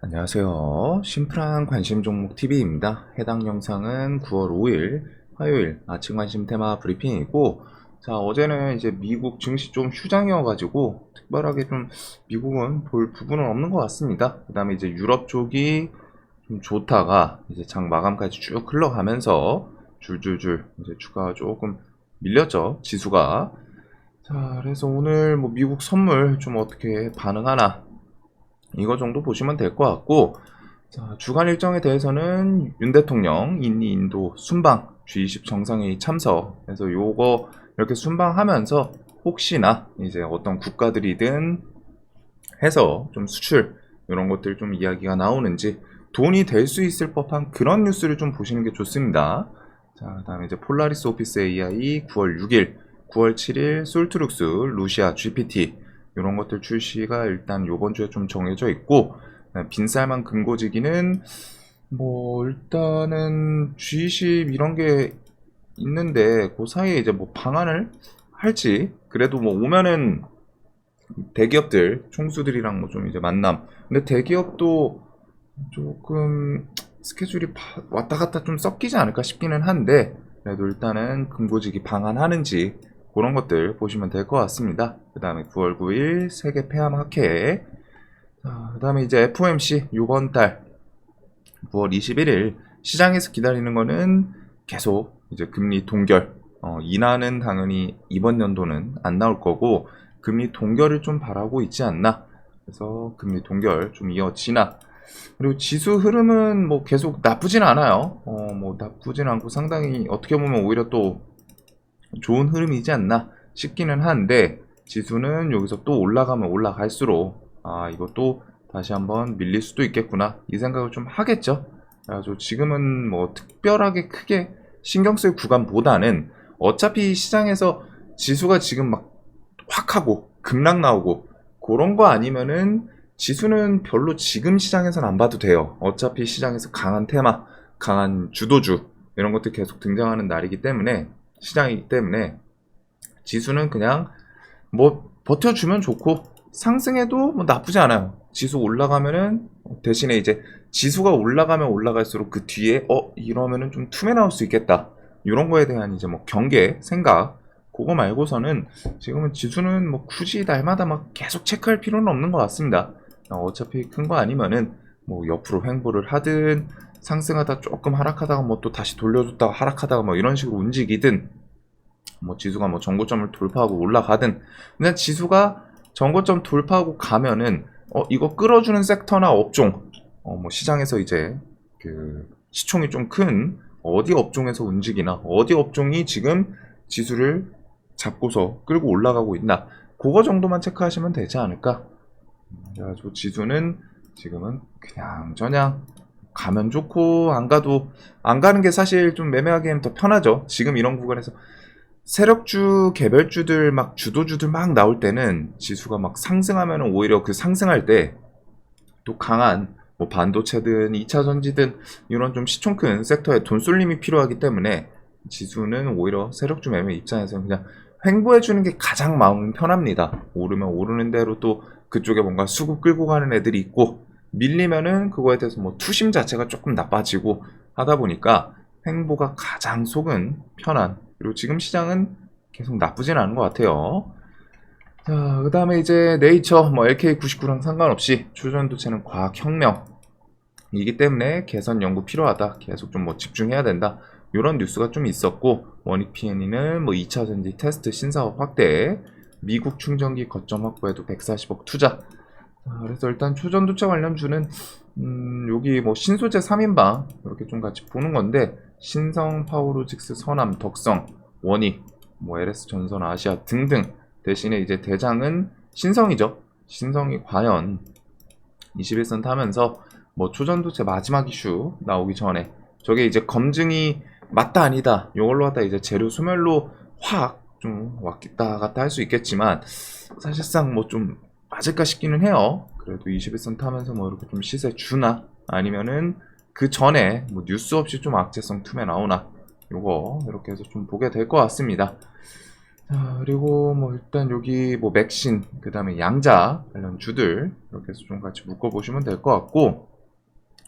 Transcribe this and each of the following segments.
안녕하세요. 심플한 관심 종목 TV입니다. 해당 영상은 9월 5일 화요일 아침 관심 테마 브리핑이고, 자, 어제는 이제 미국 증시 좀 휴장이어가지고 특별하게 좀 미국은 볼 부분은 없는 것 같습니다. 그 다음에 이제 유럽 쪽이 좀 좋다가 이제 장 마감까지 쭉 흘러가면서 줄줄줄 이제 주가가 조금 밀렸죠, 지수가. 자, 그래서 오늘 뭐 미국 선물 좀 어떻게 반응하나 이거 정도 보시면 될 것 같고, 자, 주간 일정에 대해서는 윤 대통령 인리 인도 순방 G20 정상회의 참석, 그래서 요거 이렇게 순방하면서 혹시나 이제 어떤 국가들이든 해서 좀 수출 이런 것들 좀 이야기가 나오는지 돈이 될 수 있을 법한 그런 뉴스를 좀 보시는 게 좋습니다. 자, 그다음에 이제 폴라리스 오피스 AI 9월 6일, 9월 7일 솔트룩스 루시아 GPT 이런 것들 출시가 일단 요번 주에 좀 정해져 있고, 빈살만 금고지기는 뭐 일단은 G20 이런 게 있는데 그 사이에 이제 뭐 방안을 할지, 그래도 뭐 오면은 대기업들 총수들이랑 뭐 좀 이제 만남. 근데 대기업도 조금 스케줄이 왔다 갔다 좀 섞이지 않을까 싶기는 한데, 그래도 일단은 금고지기 방한하는지 그런 것들 보시면 될 것 같습니다. 그 다음에 9월 9일 세계 폐암 학회, 그 다음에 이제 FOMC 이번 달 9월 21일 시장에서 기다리는 거는 계속 이제 금리 동결, 인하는 당연히 이번 연도는 안 나올 거고 금리 동결을 좀 바라고 있지 않나. 그래서 금리 동결 좀 이어지나. 그리고 지수 흐름은 뭐 계속 나쁘진 않아요. 뭐 나쁘진 않고 상당히 어떻게 보면 오히려 또 좋은 흐름이지 않나 싶기는 한데, 지수는 여기서 또 올라가면 올라갈수록 이것도 다시 한번 밀릴 수도 있겠구나 이 생각을 좀 하겠죠. 그래서 지금은 뭐 특별하게 크게 신경 쓸 구간보다는 어차피 시장에서 지수가 지금 막 확 하고 급락 나오고 그런 거 아니면은 지수는 별로 지금 시장에서는 안 봐도 돼요. 어차피 시장에서 강한 테마, 강한 주도주 이런 것들 계속 등장하는 날이기 때문에, 시장이기 때문에 지수는 그냥 뭐 버텨주면 좋고 상승해도 뭐 나쁘지 않아요. 지수 올라가면은 대신에 이제 지수가 올라가면 올라갈수록 그 뒤에 이러면은 좀 tum에 나올 수 있겠다 이런 거에 대한 이제 뭐 경계 생각, 그거 말고서는 지금은 지수는 뭐 굳이 날마다 막 계속 체크할 필요는 없는 것 같습니다. 어차피 큰 거 아니면은 뭐 옆으로 횡보를 하든 상승하다 조금 하락하다가 뭐 또 다시 돌려줬다가 하락하다가 뭐 이런 식으로 움직이든, 뭐 지수가 뭐 전고점을 돌파하고 올라가든, 그냥 지수가 전고점 돌파하고 가면은 이거 끌어주는 섹터나 업종, 뭐 시장에서 이제 그 시총이 좀 큰 어디 업종에서 움직이나 어디 업종이 지금 지수를 잡고서 끌고 올라가고 있나, 그거 정도만 체크하시면 되지 않을까. 그래가지고 지수는 지금은 그냥 저냥 가면 좋고 안 가도, 안 가는 게 사실 좀 매매하기엔 더 편하죠. 지금 이런 구간에서 세력주, 개별주들 막 주도주들 막 나올 때는 지수가 막 상승하면 오히려 그 상승할 때 또 강한 뭐 반도체든 2차 전지든 이런 좀 시총 큰 섹터에 돈 쏠림이 필요하기 때문에 지수는 오히려 세력주 매매 입장에서는 그냥 횡보해 주는 게 가장 마음 편합니다. 오르면 오르는 대로 또 그쪽에 뭔가 수급 끌고 가는 애들이 있고, 밀리면은 그거에 대해서 뭐 투심 자체가 조금 나빠지고 하다 보니까 횡보가 가장 속은 편한, 그리고 지금 시장은 계속 나쁘진 않은 것 같아요. 자, 그 다음에 이제 네이처, 뭐 LK99랑 상관없이 초전도체는 과학혁명이기 때문에 개선 연구 필요하다. 계속 좀 뭐 집중해야 된다. 이런 뉴스가 좀 있었고, 원익 PNE는 뭐 2차 전지 테스트 신사업 확대, 미국 충전기 거점 확보에도 140억 투자. 자, 그래서 일단 초전도체 관련주는 여기 뭐 신소재 3인방 이렇게 좀 같이 보는 건데, 신성, 파워로직스, 선암, 덕성, 원익, 뭐 LS 전선, 아시아 등등. 대신에 이제 대장은 신성이죠. 신성이 과연 21선 타면서 뭐 초전도체 마지막 이슈 나오기 전에 저게 이제 검증이 맞다 아니다 이걸로 하다 이제 재료 소멸로 확 좀 왔다 갔다 할 수 있겠지만, 사실상 뭐 좀 맞을까 싶기는 해요. 그래도 21선 타면서 뭐 이렇게 좀 시세 주나, 아니면은 그 전에 뭐 뉴스 없이 좀 악재성 툼에 나오나, 요거 이렇게 해서 좀 보게 될 것 같습니다. 자, 그리고 뭐 일단 여기 뭐 맥신, 그 다음에 양자 관련 주들 이렇게 해서 좀 같이 묶어보시면 될 것 같고,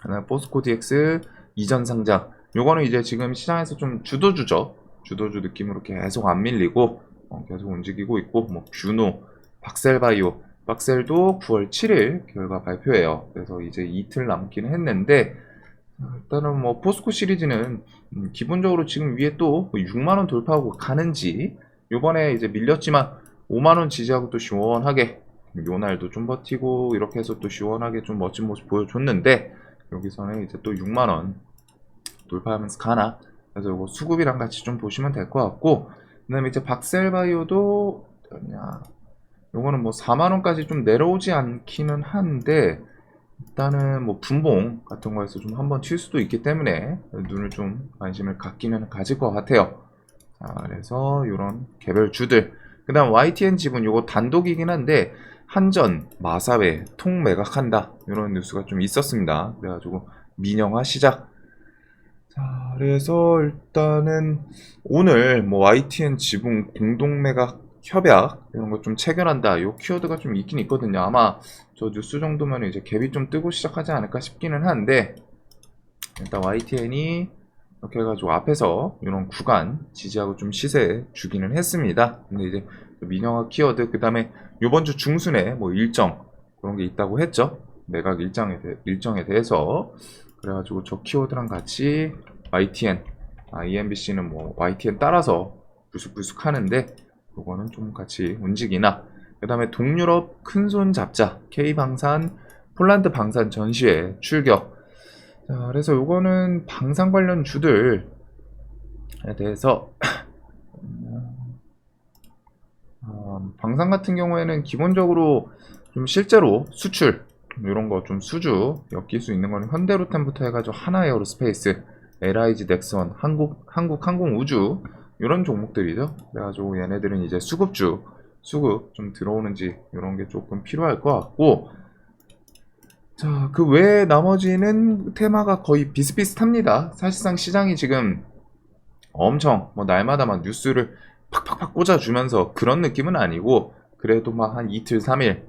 그다음에 포스코 DX 이전 상장. 요거는 이제 지금 시장에서 좀 주도주죠. 주도주 느낌으로 계속 안 밀리고 계속 움직이고 있고, 뭐 균노, 박셀바이오, 박셀도 9월 7일 결과 발표해요. 그래서 이제 이틀 남기는 했는데, 일단은 뭐 포스코 시리즈는 기본적으로 지금 위에 또 6만 원 돌파하고 가는지, 요번에 이제 밀렸지만 5만 원 지지하고 또 시원하게 요 날도 좀 버티고 이렇게 해서 또 시원하게 좀 멋진 모습 보여줬는데, 여기서는 이제 또 6만 원 돌파하면서 가나. 그래서 요거 수급이랑 같이 좀 보시면 될 것 같고, 그 다음에 이제 박셀바이오도 요거는 뭐 4만원까지 좀 내려오지 않기는 한데, 일단은 뭐 분봉 같은 거에서 좀 한번 튈 수도 있기 때문에 눈을 좀 관심을 갖기는 가질 것 같아요. 자, 그래서 요런 개별주들, 그 다음 YTN 지분 요거 단독이긴 한데 한전, 마사회, 통매각한다 이런 뉴스가 좀 있었습니다. 그래가지고 민영화 시작. 자, 그래서 일단은 오늘 뭐 YTN 지분 공동매각 협약 이런 거 좀 체결한다 요 키워드가 좀 있긴 있거든요. 아마 저 뉴스 정도면 이제 갭이 좀 뜨고 시작하지 않을까 싶기는 한데, 일단 YTN이 이렇게 해가지고 앞에서 이런 구간 지지하고 좀 시세 주기는 했습니다. 근데 이제 민영화 키워드, 그 다음에 요번 주 중순에 뭐 일정 그런 게 있다고 했죠. 매각 일정에 대해서. 그래가지고 저 키워드랑 같이 YTN, EMBC는 뭐 YTN 따라서 불쑥불쑥 하는데, 요거는 좀 같이 움직이나. 그 다음에 동유럽 큰손 잡자, K방산, 폴란드 방산 전시회 출격. 자, 그래서 요거는 방산 관련 주들에 대해서 방산 같은 경우에는 기본적으로 좀 실제로 수출 이런 거 좀 수주 엮일 수 있는 거는 현대로템부터 해가지고 하나에어로스페이스, LIG 넥선, 한국항공우주 이런 종목들이죠. 그래가지고 얘네들은 이제 수급 좀 들어오는지 이런 게 조금 필요할 것 같고, 자, 그 외에 나머지는 테마가 거의 비슷비슷합니다. 사실상 시장이 지금 엄청 뭐 날마다 막 뉴스를 팍팍팍 꽂아주면서 그런 느낌은 아니고, 그래도 막 한 이틀 3일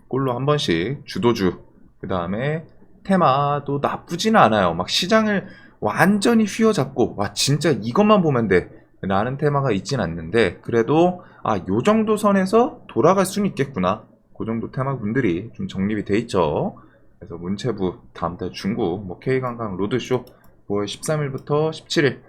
꼴로 한 번씩 주도주, 그 다음에 테마도 나쁘지는 않아요. 막 시장을 완전히 휘어잡고 와 진짜 이것만 보면 돼 라는 테마가 있진 않는데, 그래도 요 정도 선에서 돌아갈 수는 있겠구나, 그 정도 테마분들이 좀 정립이 돼 있죠. 그래서 문체부, 다음달 중국, 뭐 K관광 로드쇼 9월 13일부터 17일,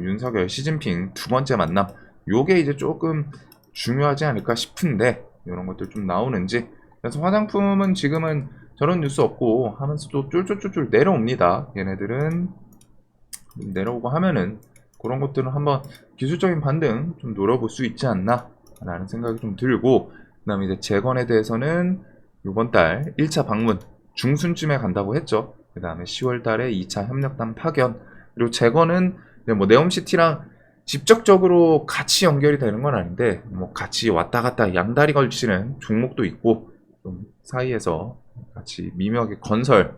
윤석열, 시진핑 두 번째 만남, 요게 이제 조금 중요하지 않을까 싶은데, 이런 것들 좀 나오는지. 그래서 화장품은 지금은 저런 뉴스 없고 하면서 또 쫄쫄쫄쫄 내려옵니다. 얘네들은 내려오고 하면은 그런 것들은 한번 기술적인 반등 좀 노려볼 수 있지 않나 라는 생각이 좀 들고, 그 다음에 이제 재건에 대해서는 이번 달 1차 방문 중순쯤에 간다고 했죠. 그 다음에 10월 달에 2차 협력단 파견, 그리고 재건은 뭐 네옴시티랑 직접적으로 같이 연결이 되는 건 아닌데 뭐 같이 왔다 갔다 양다리 걸치는 종목도 있고, 좀 사이에서 같이 미묘하게 건설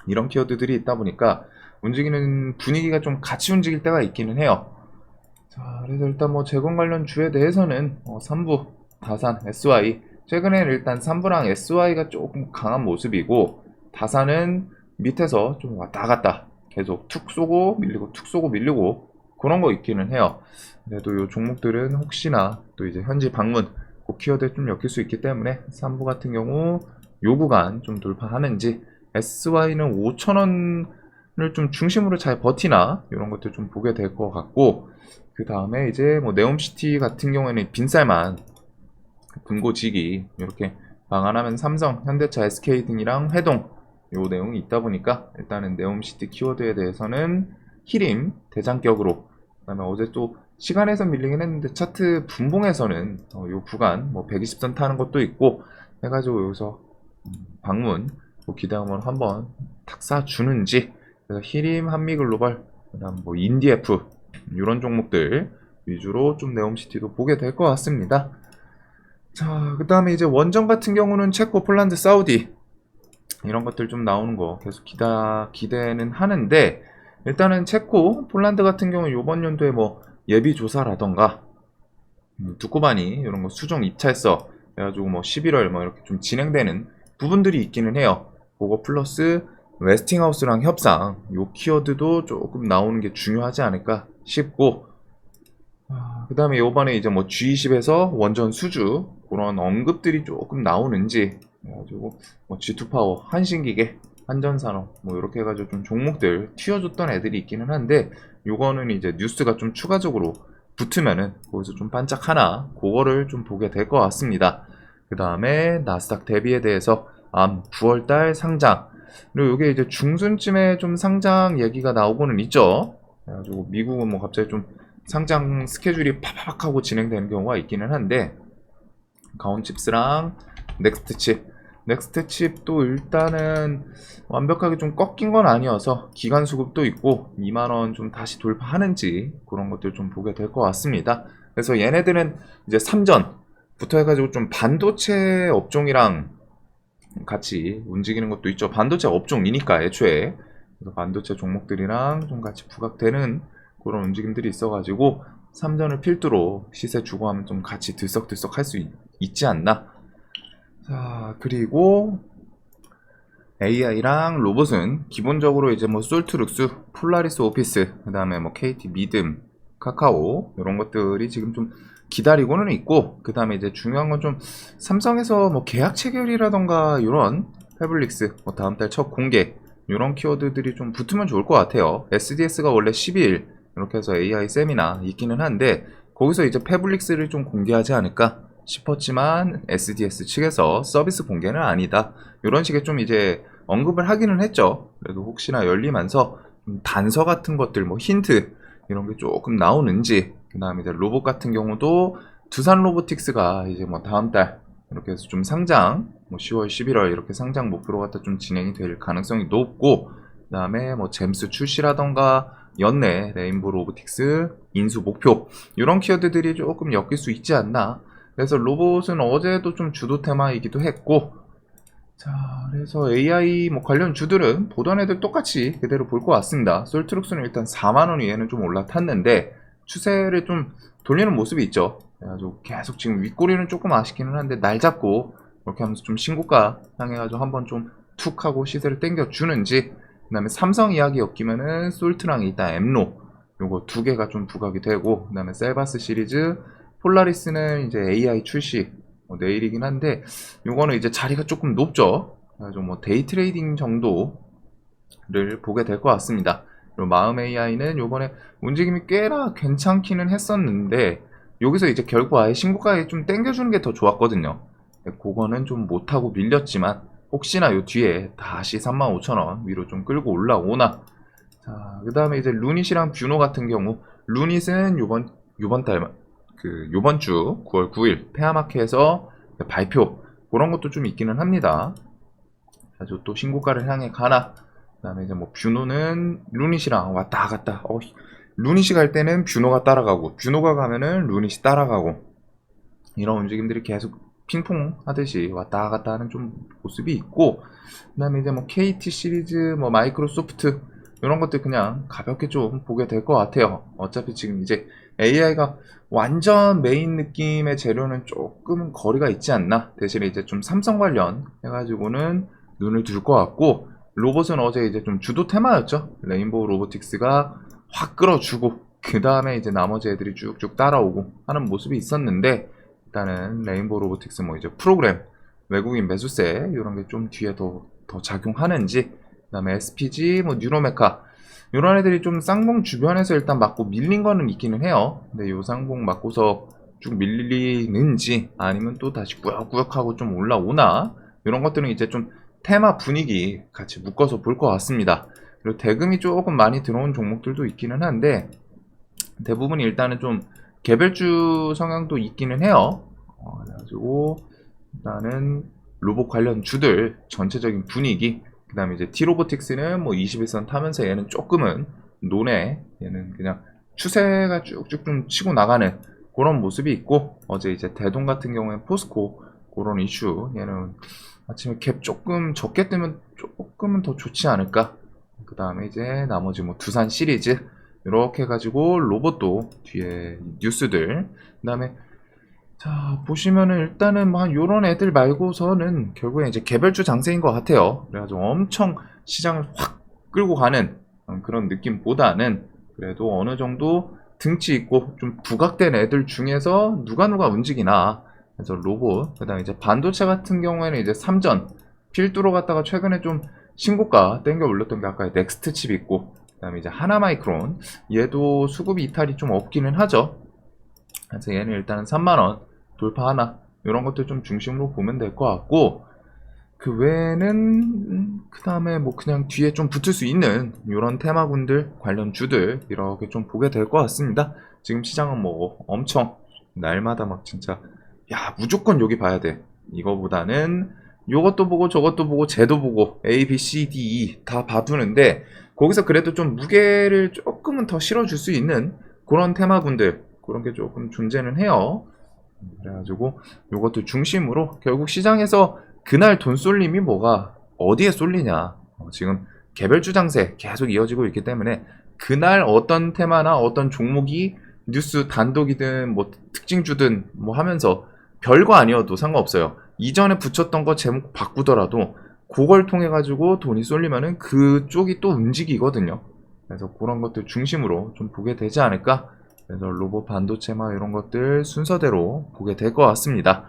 이런 키워드들이 있다 보니까 움직이는 분위기가 좀 같이 움직일 때가 있기는 해요. 자, 그래서 일단 뭐 재건 관련 주에 대해서는 3부 다산, SY, 최근에는 일단 3부랑 SY가 조금 강한 모습이고, 다산은 밑에서 좀 왔다 갔다 계속 툭 쏘고 밀리고 툭 쏘고 밀리고 그런 거 있기는 해요. 그래도 이 종목들은 혹시나 또 이제 현지 방문 그 키워드에 좀 엮일 수 있기 때문에 3부 같은 경우 요 구간 좀 돌파하는지, SY는 5,000원을 좀 중심으로 잘 버티나 이런 것들 좀 보게 될 것 같고, 그 다음에 이제 뭐 네옴시티 같은 경우에는 빈쌀만 금고지기 이렇게 방한하면 삼성, 현대차, SK 등이랑 회동 요 내용이 있다 보니까, 일단은 네옴시티 키워드에 대해서는 히림 대장격으로, 그 다음에 어제 또 시간에서 밀리긴 했는데 차트 분봉에서는 요 구간 뭐 120선 타는 것도 있고 해가지고 여기서 방문 뭐 기대하면 한번 탁 쏴주는지. 그래서 히림, 한미글로벌, 그 다음 뭐 인디에프 이런 종목들 위주로 좀 네옴시티도 보게 될 것 같습니다. 자, 그 다음에 이제 원정 같은 경우는 체코, 폴란드, 사우디 이런 것들 좀 나오는 거 계속 기대는 하는데, 일단은 체코, 폴란드 같은 경우 이번 연도에 뭐 예비 조사라던가 두코바니 이런 거 수정 입찰서 해가지고 뭐 11월 뭐 이렇게 좀 진행되는 부분들이 있기는 해요. 그거 플러스 웨스팅하우스랑 협상, 요 키워드도 조금 나오는 게 중요하지 않을까 싶고, 그 다음에 요번에 이제 뭐 G20에서 원전 수주, 그런 언급들이 조금 나오는지, 그래가지고 뭐 G2파워, 한신기계, 한전산업, 뭐 이렇게 해가지고 좀 종목들 튀어줬던 애들이 있기는 한데, 요거는 이제 뉴스가 좀 추가적으로 붙으면은 거기서 좀 반짝하나, 그거를 좀 보게 될 것 같습니다. 그 다음에 나스닥 대비에 대해서 9월달 상장, 그리고 이게 이제 중순쯤에 좀 상장 얘기가 나오고는 있죠. 그래가지고 미국은 뭐 갑자기 좀 상장 스케줄이 파파박 하고 진행되는 경우가 있기는 한데, 가온칩스랑 넥스트칩도 일단은 완벽하게 좀 꺾인 건 아니어서 기간 수급도 있고 2만원 좀 다시 돌파하는지 그런 것들 좀 보게 될 것 같습니다. 그래서 얘네들은 이제 3전부터 해가지고 좀 반도체 업종이랑 같이 움직이는 것도 있죠. 반도체 업종이니까 애초에. 그래서 반도체 종목들이랑 좀 같이 부각되는 그런 움직임들이 있어가지고 3전을 필두로 시세 주고하면 좀 같이 들썩들썩 할 수 있지 않나. 자, 그리고 AI랑 로봇은 기본적으로 이제 뭐 솔트룩스, 폴라리스 오피스, 그 다음에 뭐 KT 미듬, 카카오 이런 것들이 지금 좀 기다리고는 있고, 그 다음에 이제 중요한 건 좀 삼성에서 뭐 계약 체결이라던가 이런 패블릭스 뭐 다음 달 첫 공개 이런 키워드들이 좀 붙으면 좋을 것 같아요. SDS가 원래 12일 이렇게 해서 AI 세미나 있기는 한데 거기서 이제 패블릭스를 좀 공개하지 않을까 싶었지만 SDS 측에서 서비스 공개는 아니다, 이런 식의 좀 이제 언급을 하기는 했죠. 그래도 혹시나 열리면서 좀 단서 같은 것들 뭐 힌트 이런 게 조금 나오는지, 그 다음에 이제 로봇 같은 경우도 두산 로보틱스가 이제 뭐 다음 달 이렇게 해서 좀 상장, 뭐 10월, 11월 이렇게 상장 목표로 갖다 좀 진행이 될 가능성이 높고, 그 다음에 뭐 잼스 출시라던가 연내 레인보우 로보틱스 인수 목표 이런 키워드들이 조금 엮일 수 있지 않나. 그래서 로봇은 어제도 좀 주도 테마이기도 했고, 자, 그래서 AI 뭐 관련 주들은 보던 애들 똑같이 그대로 볼 것 같습니다. 솔트룩스는 일단 4만원 위에는 좀 올라탔는데 추세를 좀 돌리는 모습이 있죠. 그래가지고 계속 지금 윗꼬리는 조금 아쉽기는 한데 날 잡고 이렇게 하면서 좀 신고가 향해가지고 한번 좀 툭 하고 시세를 땡겨주는지, 그 다음에 삼성 이야기 엮이면은 솔트랑 일단 엠로 요거 두 개가 좀 부각이 되고, 그 다음에 셀바스 시리즈, 폴라리스는 이제 AI 출시 내일이긴 한데 요거는 이제 자리가 조금 높죠. 그래서 뭐 데이 트레이딩 정도를 보게 될 것 같습니다. 그리고 마음 AI는 요번에 움직임이 꽤나 괜찮기는 했었는데 여기서 이제 결국 아예 신고가에 좀 땡겨주는 게 더 좋았거든요. 그거는 좀 못하고 밀렸지만 혹시나 요 뒤에 다시 35,000원 위로 좀 끌고 올라오나. 자, 그 다음에 이제 루닛이랑 뷰노 같은 경우, 루닛은 요번 달 요번 주 9월 9일 페아마켓에서 발표 그런 것도 좀 있기는 합니다. 아주 또 신고가를 향해 가나. 그 다음에 이제 뭐 뷰노는 루닛이랑 왔다 갔다. 루닛이 갈 때는 뷰노가 따라가고 뷰노가 가면은 루닛이 따라가고 이런 움직임들이 계속 핑퐁 하듯이 왔다 갔다 하는 좀 모습이 있고, 그 다음에 이제 뭐 KT 시리즈, 뭐 마이크로소프트 이런 것들 그냥 가볍게 좀 보게 될 것 같아요. 어차피 지금 이제 AI가 완전 메인 느낌의 재료는 조금 거리가 있지 않나. 대신에 이제 좀 삼성 관련 해가지고는 눈을 둘 것 같고, 로봇은 어제 이제 좀 주도 테마였죠. 레인보우 로보틱스가 확 끌어주고 그 다음에 이제 나머지 애들이 쭉쭉 따라오고 하는 모습이 있었는데, 일단은 레인보우 로보틱스 뭐 이제 프로그램 외국인 매수세 이런 게 좀 뒤에 더 작용하는지, 그 다음에 SPG 뭐 뉴로메카 이런 애들이 좀 쌍봉 주변에서 일단 맞고 밀린 거는 있기는 해요. 근데 요 쌍봉 맞고서 쭉 밀리는지 아니면 또 다시 꾸역꾸역하고 좀 올라오나, 이런 것들은 이제 좀 테마 분위기 같이 묶어서 볼 것 같습니다. 그리고 대금이 조금 많이 들어온 종목들도 있기는 한데 대부분이 일단은 좀 개별주 성향도 있기는 해요. 그래가지고 일단은 로봇 관련 주들 전체적인 분위기, 그 다음에 이제 T로보틱스는 뭐 21선 타면서 얘는 조금은 논에 얘는 그냥 추세가 쭉쭉 좀 치고 나가는 그런 모습이 있고, 어제 이제 대동 같은 경우에 포스코 그런 이슈 얘는 아침에 갭 조금 적게 뜨면 조금은 더 좋지 않을까. 그 다음에 이제 나머지 뭐 두산 시리즈 이렇게 해가지고 로봇도 뒤에 뉴스들, 그 다음에 자 보시면은 일단은 뭐 요런 애들 말고서는 결국에 이제 개별주 장세인 것 같아요. 그래가지고 엄청 시장을 확 끌고 가는 그런 느낌보다는 그래도 어느 정도 등치 있고 좀 부각된 애들 중에서 누가 움직이나. 그래서 로봇, 그다음에 이제 반도체 같은 경우에는 이제 3전 필두로 갔다가 최근에 좀 신고가 땡겨 올렸던 게 아까 넥스트 칩 있고, 그다음에 이제 하나마이크론, 얘도 수급이 이탈이 좀 없기는 하죠. 그래서 얘는 일단은 3만원 돌파하나 이런 것들 좀 중심으로 보면 될 것 같고, 그 외에는 그 다음에 뭐 그냥 뒤에 좀 붙을 수 있는 이런 테마군들 관련 주들 이렇게 좀 보게 될 것 같습니다. 지금 시장은 뭐 엄청 날마다 막 진짜 야 무조건 여기 봐야 돼 이거보다는 요것도 보고 저것도 보고 쟤도 보고 A, B, C, D, E 다 봐두는데, 거기서 그래도 좀 무게를 조금은 더 실어줄 수 있는 그런 테마군들, 그런 게 조금 존재는 해요. 그래가지고 요것도 중심으로 결국 시장에서 그날 돈 쏠림이 뭐가 어디에 쏠리냐, 지금 개별주 장세 계속 이어지고 있기 때문에 그날 어떤 테마나 어떤 종목이 뉴스 단독이든 뭐 특징주든 뭐 하면서 별거 아니어도 상관없어요. 이전에 붙였던 거 제목 바꾸더라도 그걸 통해 가지고 돈이 쏠리면은 그쪽이 또 움직이거든요. 그래서 그런 것들 중심으로 좀 보게 되지 않을까. 그래서 로봇 반도체나 이런 것들 순서대로 보게 될 것 같습니다.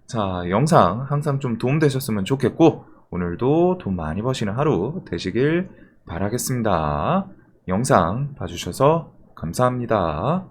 자, 영상 항상 좀 도움되셨으면 좋겠고, 오늘도 돈 많이 버시는 하루 되시길 바라겠습니다. 영상 봐주셔서 감사합니다.